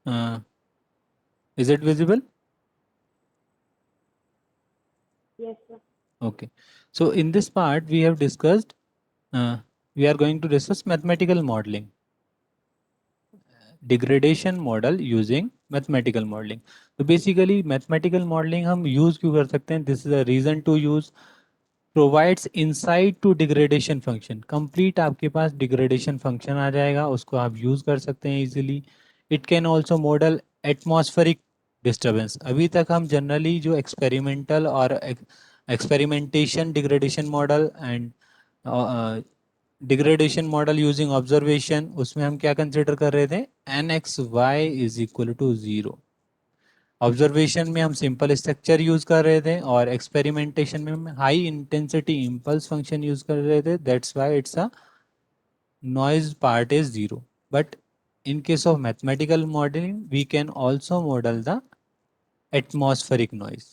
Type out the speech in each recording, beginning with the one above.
Is it visible? Yes, sir. Okay. So in this part, we have discussed, we are going to discuss mathematical modeling, degradation model using mathematical modeling. तो basically mathematical modeling हम use क्यों कर सकते हैं? This is a reason to use. Provides insight to degradation function. Complete आपके पास degradation function आ जाएगा, उसको आप use कर सकते हैं easily. It can also model atmospheric disturbance. अभी तक हम generally जो experimental और experimentation degradation model and degradation model using observation, उसमें हम क्या कंसिडर कर रहे थे? N X Y is equal to 0. Observation में हम सिंपल स्ट्रक्चर यूज कर रहे थे और एक्सपेरिमेंटेशन में हम high intensity impulse function use कर रहे थे. That's why it's a noise part is 0. But in case of mathematical modeling we can also model the atmospheric noise.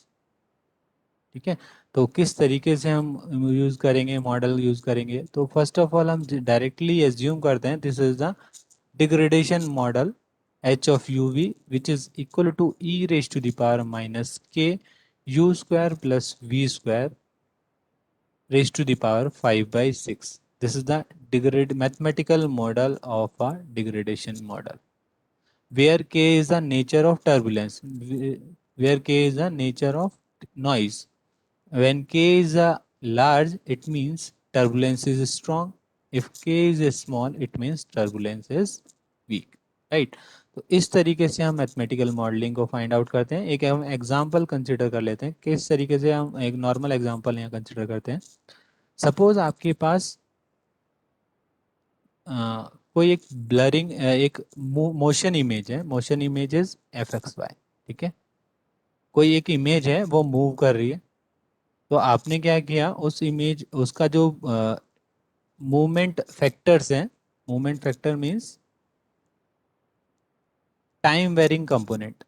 ठीक है, तो किस तरीके से हम यूज करेंगे, मॉडल यूज करेंगे? तो फर्स्ट ऑफ ऑल हम डायरेक्टली एज्यूम करते हैं this is the degradation model h of uv which is equal to e raised to the power minus k u square plus v square raised to the power 5 by 6. This is the mathematical model of a degradation model where k is the nature of turbulence, where k is the nature of noise. When k is large, it means turbulence is strong. If k is small, it means turbulence is weak. Right? तो इस तरीके से हम mathematical modelling को find out करते हैं. एक हम एग्जांपल कंसिडर कर लेते हैं. किस तरीके से हम एक नॉर्मल एग्जांपल यहाँ कंसिडर करते हैं. सपोज आपके पास कोई एक ब्लरिंग, एक मोशन इमेज है. Motion image is F X Y. ठीक है, कोई एक इमेज है वो मूव कर रही है. तो आपने क्या किया, उस इमेज उसका जो मूवमेंट फैक्टर्स हैं, movement factor means time varying component.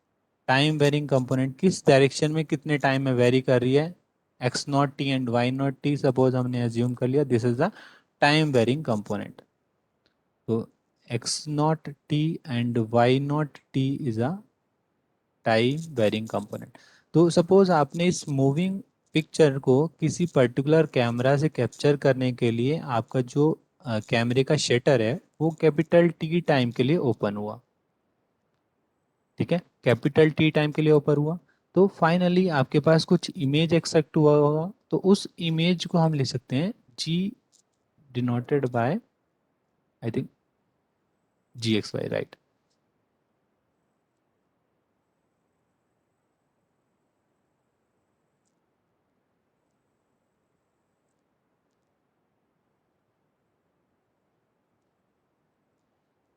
Time varying component किस डायरेक्शन में कितने टाइम में वेरी कर रही है, x naught t and y naught t. Suppose हमने एज्यूम कर लिया this is the time varying component. तो x naught t and y naught t is a time varying component. तो सपोज आपने इस मूविंग पिक्चर को किसी पर्टिकुलर कैमरा से कैप्चर करने के लिए आपका जो कैमरे का शटर है वो कैपिटल टी टाइम के लिए ओपन हुआ. ठीक है, कैपिटल टी टाइम के लिए ओपन हुआ. तो फाइनली आपके पास कुछ इमेज एक्सट्रैक्ट हुआ होगा. तो उस इमेज को हम लिख सकते हैं g denoted by I think g x y. Right.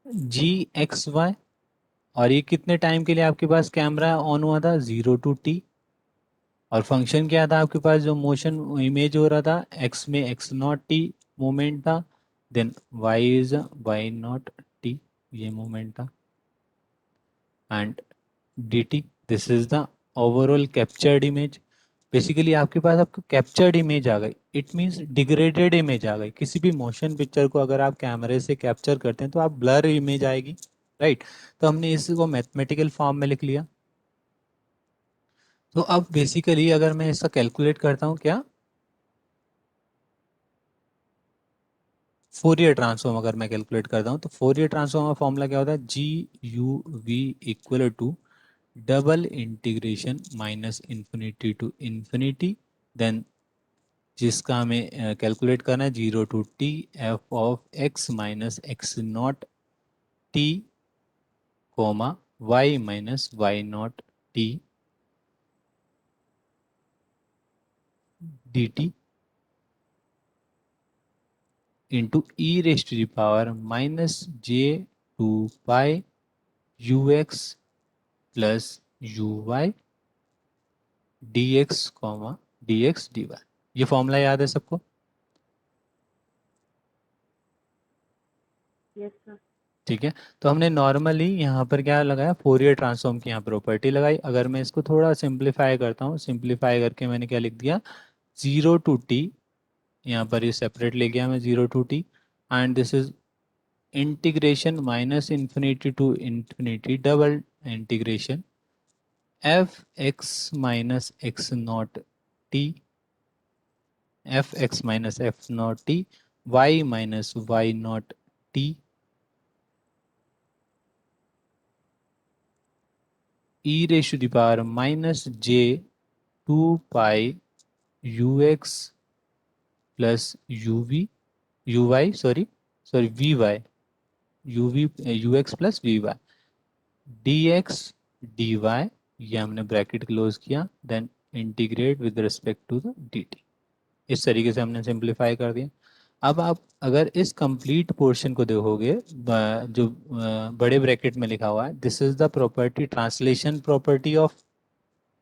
G x y. और ये कितने टाइम के लिए आपके पास कैमरा ऑन हुआ था? 0 to t. और फंक्शन क्या था आपके पास, जो मोशन इमेज हो रहा था एक्स में एक्स नॉट टी मोमेंट था. Then Y is Y naught T, ये मोमेंट था. And D T, this is the overall captured image. Basically आपके पास आपको कैप्चर्ड इमेज आ गई. इट मीन्स डिग्रेडेड इमेज आ गई. किसी भी मोशन पिक्चर को अगर आप कैमरे से कैप्चर करते हैं तो आप ब्लर इमेज आएगी. राइट. तो हमने इसको मैथमेटिकल फॉर्म में लिख लिया. तो अब बेसिकली अगर मैं इसका कैलकुलेट करता हूँ, क्या फोरियर ट्रांसफॉर्म अगर मैं कैलकुलेट करता हूँ, तो फोरियर ट्रांसफॉर्म का फॉर्मूला क्या होता है? G u v equal to double integration minus infinity to infinity. Then जिसका हमें कैलकुलेट करना है 0 to t f of x minus x naught t comma y minus Y naught T D t into e raise to the power minus J two pi you x plus u y D x comma d x D Y. ये formula याद है सबको? Yes, sir. ठीक है. तो हमने normally यहाँ पर क्या लगाया, फोरियर ट्रांसफॉर्म की यहाँ प्रॉपर्टी लगाई. अगर मैं इसको थोड़ा सिंप्लीफाई करता हूँ, सिंप्लीफाई करके मैंने क्या लिख दिया, 0 to t, यहाँ पर ये सेपरेट ले गया मैं 0 to t. And this is integration minus infinity to infinity double integration F X minus x naught T, F X minus F naught T, Y minus Y naught T, E raise to the power minus J two pi you x plus U V U Y sorry V Y U x plus V Y D x D Y, ये हमने bracket close किया, then integrate with respect to the D T. इस तरीके से हमने simplify कर दिया। अब आप अगर इस कंप्लीट पोर्शन को देखोगे, जो बड़े ब्रैकेट में लिखा हुआ है, this is the property translation property of,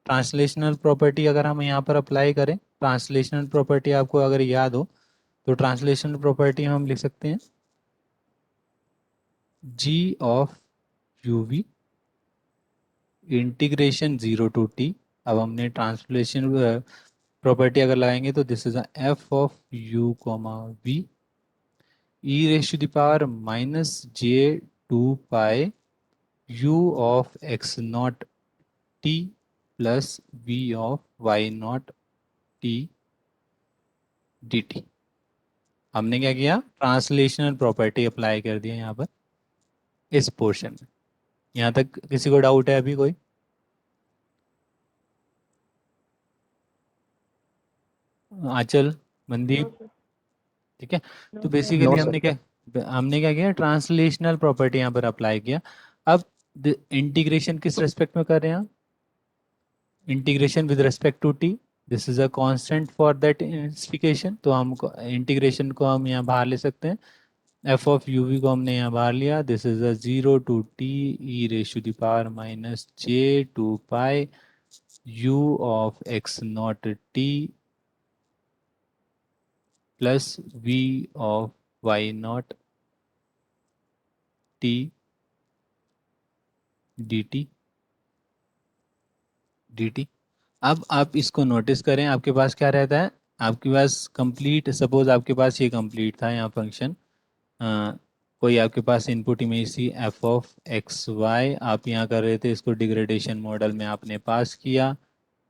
translational property अगर हम यहाँ पर अप्लाई करें, ट्रांसलेशनल प्रॉपर्टी आपको अगर याद हो तो ट्रांसलेशनल प्रॉपर्टी हम लिख सकते हैं g of you v integration 0 to t. अब हमने ट्रांसलेशन प्रॉपर्टी अगर लगाएंगे तो this is f of you comma v e raise to the power minus J two pi you of x naught T plus we of Y naught T D t. हमने क्या किया, translational property apply कर दिया यहाँ पर इस portion में। यहाँ तक किसी को डाउट है अभी कोई? आंचल, मनदीप, No, sir. ठीक है। No, तो sir. बेसिकली नो हमने क्या किया, ट्रांसलेशनल प्रॉपर्टी यहाँ पर अप्लाई किया। अब इंटीग्रेशन किस रेस्पेक्ट में कर रहे हैं हम? Integration with respect to T, this is a constant for that integration, तो हम इंटीग्रेशन को हम यहाँ बाहर ले सकते हैं। एफ ऑफ यू वी को हमने यहाँ बाहर लिया, this is a 0 to T E raise to the power minus J two pi you of x naught T plus we of Y naught T D T D T. अब आप इसको notice करें, आपके पास क्या रहता है, आपके पास कंप्लीट, सपोज आपके पास ये कंप्लीट था यहाँ फंक्शन, कोई आपके पास इनपुट इमेज थी एफ ऑफ एक्स वाई, आप यहाँ कर रहे थे, इसको डिग्रेडेशन मॉडल में आपने पास किया,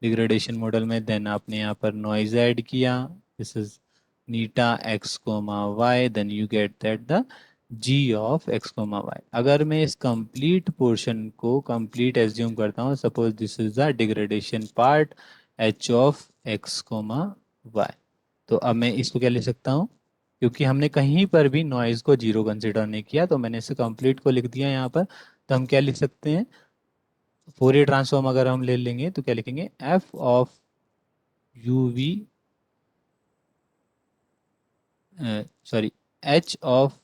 डिग्रेडेशन मॉडल में देन आपने यहाँ पर नॉइज ऐड किया, this is eta X comma Y, then you get that the G of x comma Y. अगर मैं इस कंप्लीट पोर्शन को कंप्लीट एज्यूम करता हूँ, suppose this is the degradation part H of x comma Y, तो अब मैं इसको क्या ले सकता हूँ, क्योंकि हमने कहीं पर भी नॉइज को जीरो कंसिडर नहीं किया, तो मैंने इसे कंप्लीट को लिख दिया यहाँ पर। तो हम क्या लिख सकते हैं, फोरियर ट्रांसफॉर्म अगर हम ले लेंगे तो क्या लिखेंगे, F of you V sorry H of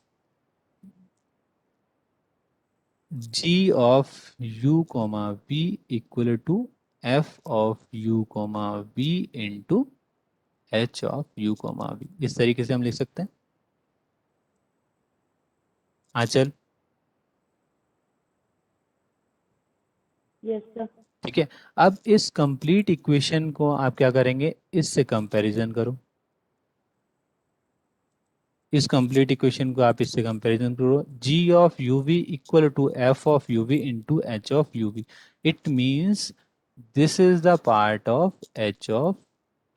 G of you comma V equal to F of you comma V into H of you comma V. इस तरीके से हम लिख सकते हैं। आंचल, Yes, sir. ठीक है। अब इस कंप्लीट इक्वेशन को आप क्या करेंगे, इससे कंपैरिजन करो, इस कंप्लीट इक्वेशन को आप इससे कंपैरिजन करो, g of you v equal to F of you v into H of you v. It means this is the part of h of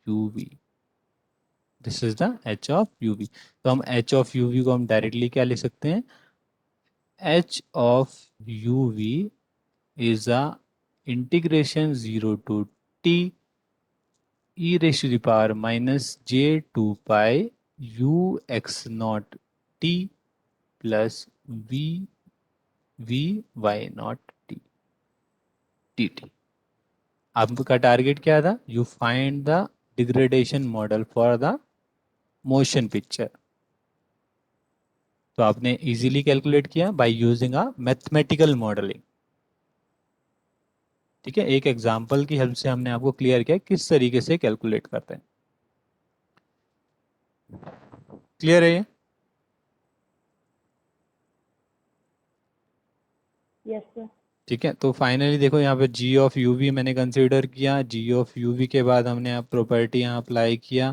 you v, this is the H of you v. तो हम H of you we को हम directly क्या लिख सकते हैं, H of you V is a integration 0 to T E raise to the power minus J two pi you X naught T plus V V Y naught T T T. आपका target क्या था, you find the degradation model for the motion picture. तो आपने easily calculate किया by using a mathematical modelling. ठीक है, एक example की हेल्प से हमने आपको क्लियर किया किस तरीके से कैलकुलेट करते हैं। क्लियर है ये? Yes, sir. ठीक है, तो फाइनली देखो यहाँ पे जी ऑफ यू वी मैंने कंसीडर किया, जी ऑफ यू वी के बाद हमने आप प्रॉपर्टी यहाँ अप्लाई किया,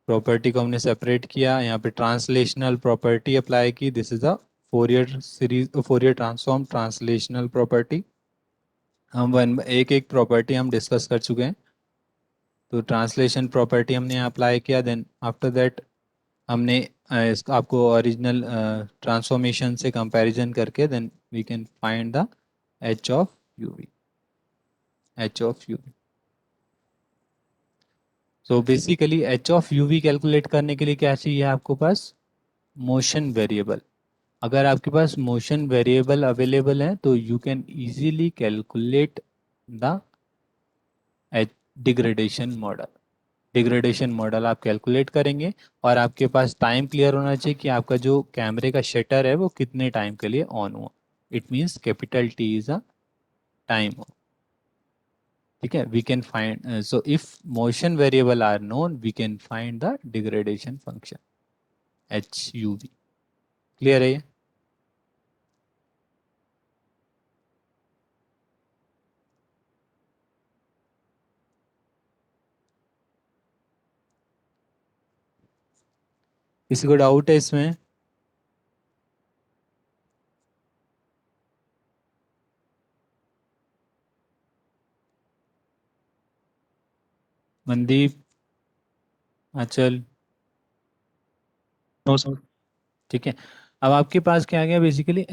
प्रॉपर्टी को हमने सेपरेट किया, यहाँ पे ट्रांसलेशनल प्रॉपर्टी अप्लाई की, this is a Fourier series, Fourier transform translational property. हम वन एक एक प्रॉपर्टी हम डिस्कस कर चुके हैं। तो ट्रांसलेशन प्रॉपर्टी हमने अप्लाई किया, देन आफ्टर दैट हमने इसको आपको ओरिजिनल ट्रांसफॉर्मेशन से कंपैरिजन करके then we can find the H of you V, H of you V. So basically H of you V calculate करने के लिए क्या चाहिए आपको पास? Motion variable. अगर आपके पास मोशन वेरिएबल अवेलेबल है तो you can easily calculate the degradation model. Degradation model आप कैलकुलेट करेंगे और आपके पास टाइम क्लियर होना चाहिए कि आपका जो कैमरे का शटर है वो कितने टाइम के लिए ऑन हुआ। It means capital T is a time. ठीक है, we can find, so if motion variable are known we can find the degradation function H you V. Clear है ये? किसी को डाउट है इसमें? मनदीप, अचल? No sir. ठीक है, अब आपके पास क्या आ गया बेसिकली?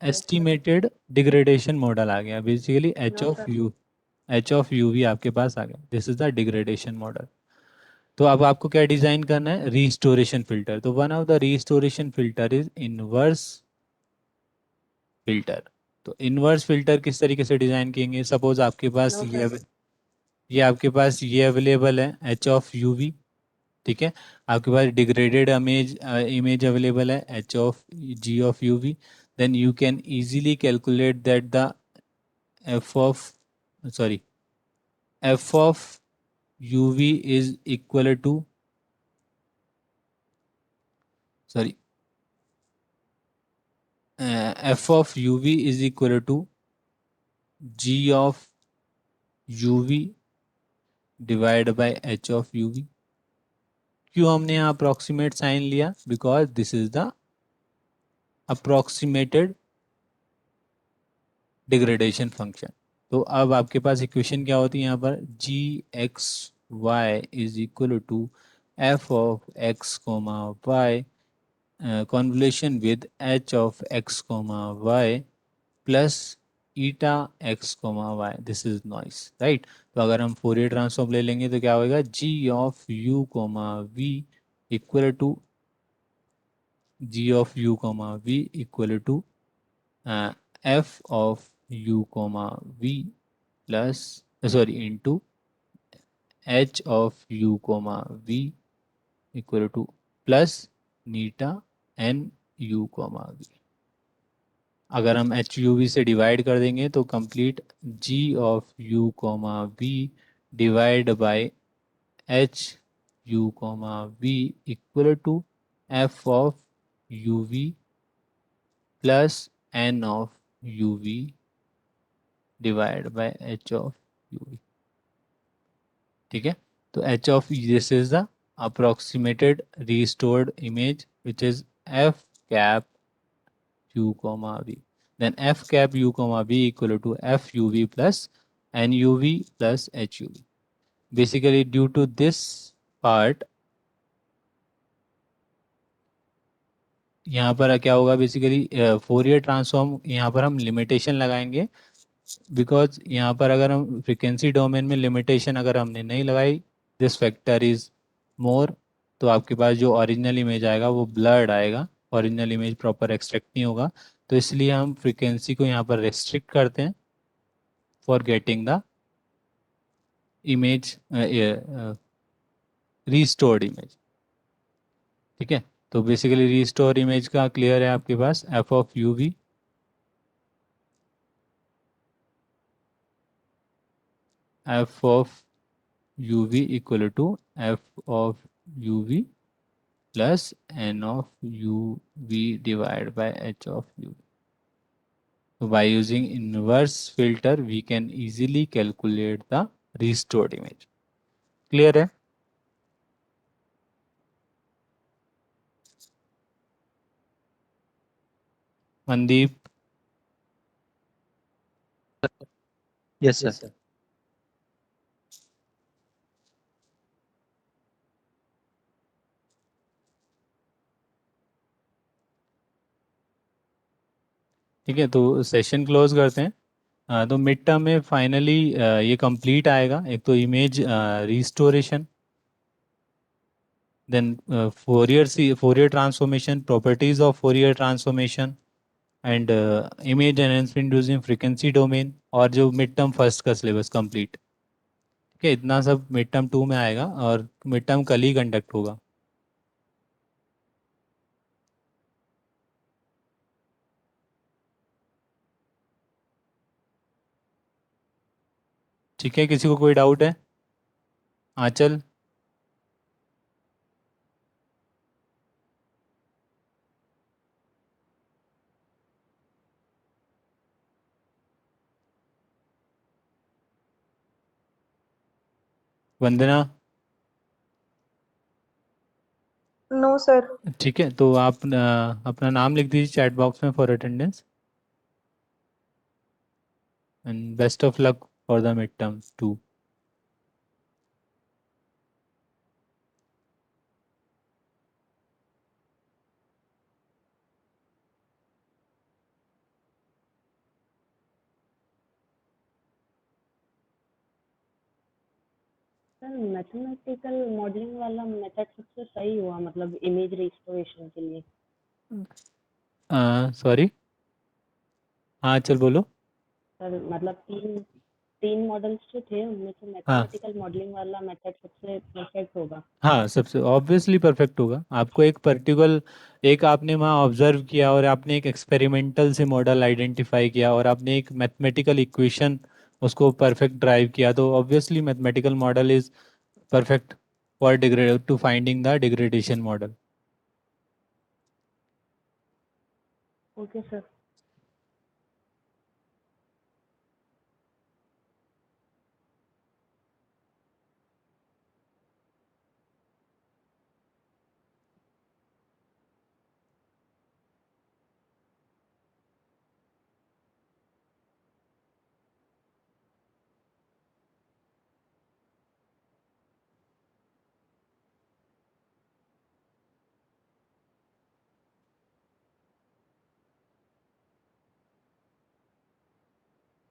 एस्टिमेटेड डिग्रेडेशन मॉडल आ गया basically H No, of sir. U. H of you V आपके पास आ गया, this is the degradation model. तो अब आपको क्या डिजाइन करना है? Restoration filter. तो one of the restoration filter is inverse filter. तो इनवर्स फिल्टर किस तरीके से डिजाइन किएंगे? सपोज आपके पास No, sir. ये आपके पास ये अवेलेबल है एच ऑफ यू वी। ठीक है, आपके पास डिग्रेडेड इमेज अवेलेबल है H of G of you V. Then you can easily calculate that the F of sorry F of you V is equal to, sorry, F of you V is equal to ji of you we divide by H of you V. क्यों हमने यहाँ approximate sign लिया? Because this is the approximated degradation function. तो अब आपके पास equation क्या होती है यहाँ पर? G x Y is equal to F of x comma y convolution with h of x comma y plus eta x comma y, this is noise, right? तो अगर हम फोरियर ट्रांसफॉर्म ले लेंगे तो क्या होगा? G of u comma v equal to ji of u comma v equal to F of u comma v plus, sorry, into H of u comma v equal to plus eta n u comma v. अगर हम h you v से divide कर देंगे तो complete g of u comma v divide by h u comma v equal to F of you we plus n of you we divide by H of you V. ठीक है, तो H of this is the approximated restored image which is F cap U comma V. Then F cap U comma V equal to F U we plus N U we plus H you V. Basically due to this part यहाँ पर क्या होगा? Basically Fourier transform यहाँ पर हम limitation लगाएंगे, because यहाँ पर अगर हम फ्रिक्वेंसी डोमेन में लिमिटेशन अगर हमने नहीं लगाई, दिस फैक्टर इज मोर, तो आपके पास जो ओरिजिनल इमेज आएगा वो ब्लर्ड आएगा, ओरिजिनल इमेज प्रॉपर एक्सट्रैक्ट नहीं होगा। तो इसलिए हम फ्रिक्वेंसी को यहाँ पर रेस्ट्रिक्ट करते हैं for getting the image, restored image. ठीक है, तो बेसिकली रीस्टोर इमेज का क्लियर है आपके पास? F of you v, f of you v equal to F of you we plus n of you we divide by H of u. So by using inverse filter we can easily calculate the restored image. Clear है? Mandeep? Yes, sir. ठीक है, तो session close करते हैं। तो mid term में finally ये complete आएगा। एक तो image restoration, then Fourier transformation, properties of Fourier transformation, and image enhancement using frequency domain, और जो मिड टर्म फर्स्ट का सिलेबस कंप्लीट। ठीक है, इतना सब मिड टर्म 2 में आएगा, और मिड टर्म कल ही कंडक्ट होगा। ठीक है, किसी को कोई डाउट है? आंचल? वंदना? No sir. ठीक है, तो आप अपना नाम लिख दीजिए चैट बॉक्स में for attendance, and best of luck for the mid term 2। Sir mathematical modelling वाला मेथड सबसे सही हुआ, मतलब इमेज रिस्टोरेशन के लिए। सॉरी, हाँ चल बोलो। सर मतलब तीन तीन मॉडल्स जो थे उनमें से हाँ मैथमेटिकल मॉडलिंग वाला मेथड सबसे परफेक्ट होगा। हाँ, सबसे ऑब्वियसली परफेक्ट होगा। आपको एक पर्टिकुलर, एक आपने वहाँ ऑब्जर्व किया, और आपने एक एक्सपेरिमेंटल से मॉडल आइडेंटिफाई किया, और आपने एक मैथमेटिकल इक्वेशन उसको परफेक्ट ड्राइव किया, तो obviously mathematical model is perfect for degrade to finding the degradation model. Okay sir.